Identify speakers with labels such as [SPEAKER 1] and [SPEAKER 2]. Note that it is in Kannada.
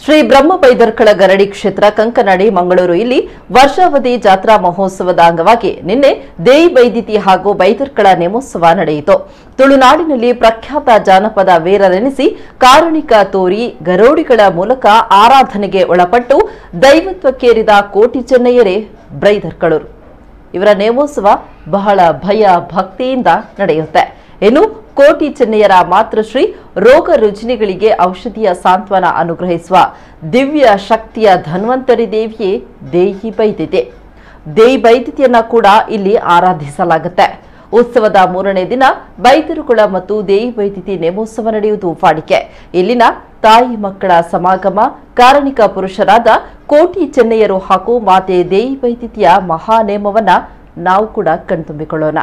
[SPEAKER 1] ಶ್ರೀ ಬ್ರಹ್ಮ ಬೈದರ್ಕಳ ಗರಡಿ ಕ್ಷೇತ್ರ ಕಂಕನಾಡಿ ಮಂಗಳೂರು ಇಲ್ಲಿ ವರ್ಷಾವಧಿ ಜಾತ್ರಾ ಮಹೋತ್ಸವದ ಅಂಗವಾಗಿ ನಿನ್ನೆ ದೇಯಿ ಬೈದಿತಿ ಹಾಗೂ ಬೈದರ್ಕಳ ನೇಮೋತ್ಸವ ನಡೆಯಿತು. ತುಳುನಾಡಿನಲ್ಲಿ ಪ್ರಖ್ಯಾತ ಜಾನಪದ ವೀರರೆನಿಸಿ ಕಾರಣಿಕ ತೋರಿ ಗರೋಡಿಗಳ ಮೂಲಕ ಆರಾಧನೆಗೆ ಒಳಪಟ್ಟು ದೈವತ್ವಕ್ಕೇರಿದ ಕೋಟಿ ಚೆನ್ನಯ್ಯರೇ ಬೈದರ್ಕಳರು. ಇವರ ನೇಮೋತ್ಸವ ಬಹಳ ಭಯ ಭಕ್ತಿಯಿಂದ ನಡೆಯುತ್ತೆ. ಇನ್ನು ಕೋಟಿ ಚೆನ್ನಯ್ಯರ ಮಾತೃಶ್ರೀ ರೋಗ ರುಜಿನಿಗಳಿಗೆ ಔಷಧಿಯ ಸಾಂತ್ವನ ಅನುಗ್ರಹಿಸುವ ದಿವ್ಯ ಶಕ್ತಿಯ ಧನ್ವಂತರಿ ದೇವಿಯೇ ದೇಯಿ ಬೈದಿತಿ. ದೇಯಿ ಬೈದಿತಿಯನ್ನ ಕೂಡ ಇಲ್ಲಿ ಆರಾಧಿಸಲಾಗುತ್ತೆ. ಉತ್ಸವದ 3ನೇ ದಿನ ಬೈದರುಕುಳ ಮತ್ತು ದೇಯಿ ಬೈದಿತಿ ನೇಮೋತ್ಸವ ನಡೆಯುವುದು ವಾಡಿಕೆ. ಇಲ್ಲಿನ ತಾಯಿ ಮಕ್ಕಳ ಸಮಾಗಮ, ಕಾರಣಿಕ ಪುರುಷರಾದ ಕೋಟಿ ಚೆನ್ನಯ್ಯರು ಹಾಗೂ ಮಾತೆ ದೇಯಿ ಬೈದಿತಿಯ ಮಹಾನೇಮವನ್ನ ನಾವು ಕೂಡ ಕಣ್ತುಂಬಿಕೊಳ್ಳೋಣ.